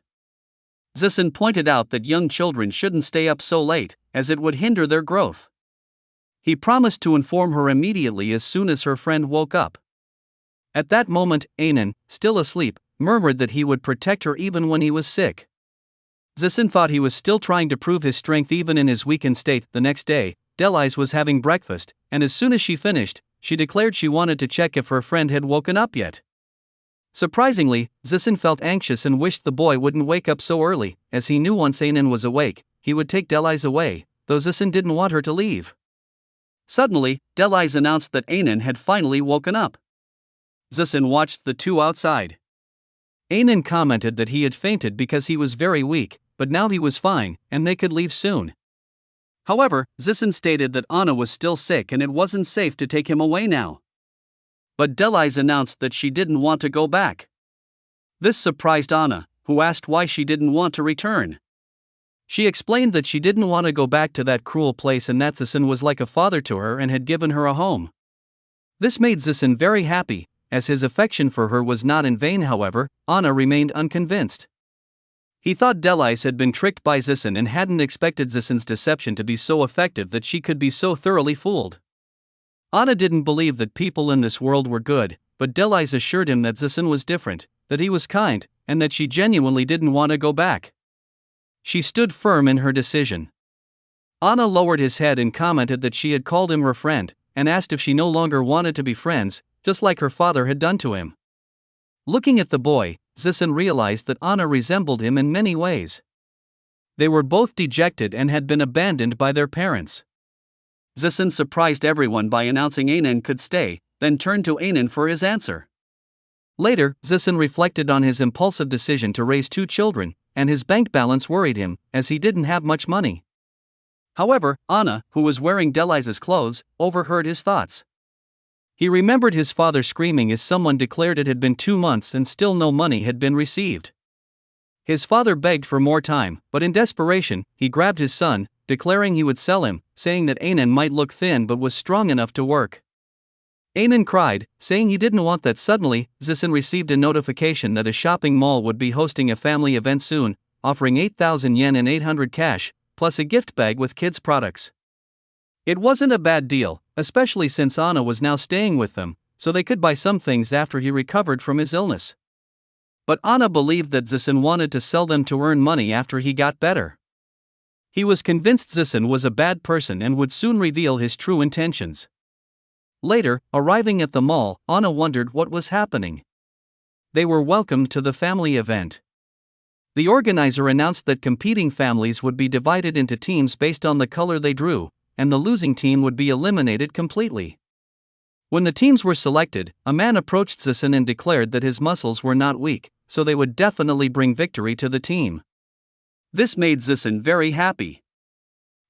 Zison pointed out that young children shouldn't stay up so late, as it would hinder their growth. He promised to inform her immediately as soon as her friend woke up. At that moment, Anan, still asleep, murmured that he would protect her even when he was sick. Zison thought he was still trying to prove his strength even in his weakened state. The next day, Delies was having breakfast, and as soon as she finished, she declared she wanted to check if her friend had woken up yet. Surprisingly, Zison felt anxious and wished the boy wouldn't wake up so early, as he knew once Anan was awake, he would take Delies away, though Zison didn't want her to leave. Suddenly, Delies announced that Anan had finally woken up. Zison watched the two outside. Anan commented that he had fainted because he was very weak, but now he was fine, and they could leave soon. However, Zison stated that Anna was still sick and it wasn't safe to take him away now. But Delies announced that she didn't want to go back. This surprised Anna, who asked why she didn't want to return. She explained that she didn't want to go back to that cruel place and that Zisun was like a father to her and had given her a home. This made Zisun very happy, as his affection for her was not in vain. However, Anna remained unconvinced. He thought Delies had been tricked by Zisun and hadn't expected Zisun's deception to be so effective that she could be so thoroughly fooled. Anna didn't believe that people in this world were good, but Delies assured him that Zisun was different, that he was kind, and that she genuinely didn't want to go back. She stood firm in her decision. Anna lowered his head and commented that she had called him her friend, and asked if she no longer wanted to be friends, just like her father had done to him. Looking at the boy, Zisun realized that Anna resembled him in many ways. They were both dejected and had been abandoned by their parents. Zisun surprised everyone by announcing Anan could stay, then turned to Anan for his answer. Later, Zisun reflected on his impulsive decision to raise 2 children, and his bank balance worried him, as he didn't have much money. However, Anna, who was wearing Delies' clothes, overheard his thoughts. He remembered his father screaming as someone declared it had been 2 months and still no money had been received. His father begged for more time, but in desperation, he grabbed his son, declaring he would sell him, saying that Anan might look thin but was strong enough to work. Anan cried, saying he didn't want that. Suddenly, Zisun received a notification that a shopping mall would be hosting a family event soon, offering 8,000 yen and 800 cash, plus a gift bag with kids' products. It wasn't a bad deal, especially since Anna was now staying with them, so they could buy some things after he recovered from his illness. But Anna believed that Zisun wanted to sell them to earn money after he got better. He was convinced Zisun was a bad person and would soon reveal his true intentions. Later, arriving at the mall, Anna wondered what was happening. They were welcomed to the family event. The organizer announced that competing families would be divided into teams based on the color they drew, and the losing team would be eliminated completely. When the teams were selected, a man approached Zisun and declared that his muscles were not weak, so they would definitely bring victory to the team. This made Zisun very happy.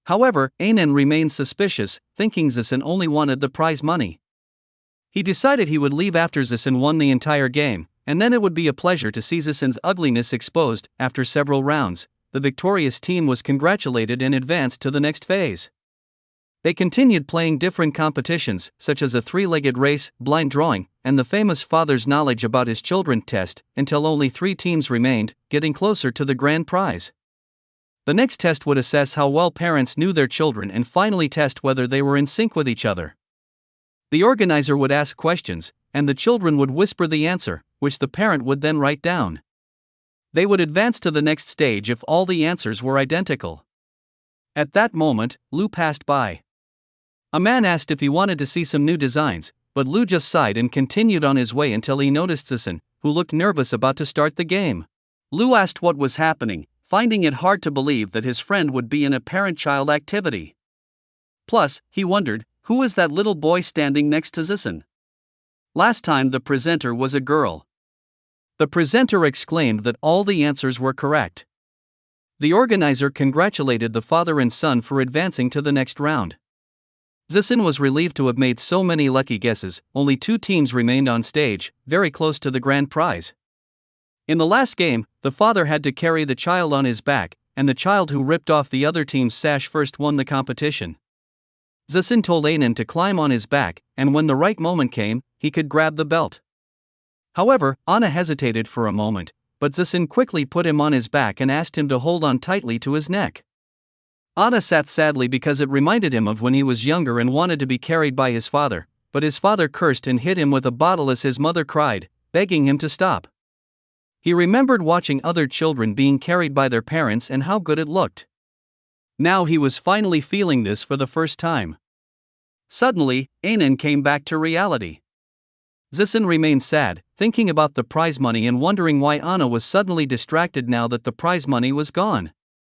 However, Anan remained suspicious, thinking Zisun only wanted the prize money. He decided he would leave after Zisun won the entire game, and then it would be a pleasure to see Zisun's ugliness exposed. After several rounds, the victorious team was congratulated and advanced to the next phase. They continued playing different competitions, such as a 3-legged race, blind drawing, and the famous father's knowledge about his children test, until only 3 teams remained, getting closer to the grand prize. The next test would assess how well parents knew their children and finally test whether they were in sync with each other. The organizer would ask questions, and the children would whisper the answer, which the parent would then write down. They would advance to the next stage if all the answers were identical. At that moment, Lu passed by. A man asked if he wanted to see some new designs, but Lu just sighed and continued on his way until he noticed Zisun, who looked nervous about to start the game. Lu asked what was happening, finding it hard to believe that his friend would be in a parent-child activity. Plus, he wondered, who was that little boy standing next to Zisun? Last time the presenter was a girl. The presenter exclaimed that all the answers were correct. The organizer congratulated the father and son for advancing to the next round. Zisun was relieved to have made so many lucky guesses. Only 2 teams remained on stage, very close to the grand prize. In the last game, the father had to carry the child on his back, and the child who ripped off the other team's sash first won the competition. Zisun told Anan to climb on his back, and when the right moment came, he could grab the belt. However, Anna hesitated for a moment, but Zisun quickly put him on his back and asked him to hold on tightly to his neck. Anna sat sadly because it reminded him of when he was younger and wanted to be carried by his father, but his father cursed and hit him with a bottle as his mother cried, begging him to stop. He remembered watching other children being carried by their parents and how good it looked. Now he was finally feeling this for the first time. Suddenly, Anan came back to reality. Zisun remained sad, thinking about the prize money and wondering why Anna was suddenly distracted now that the prize money was gone.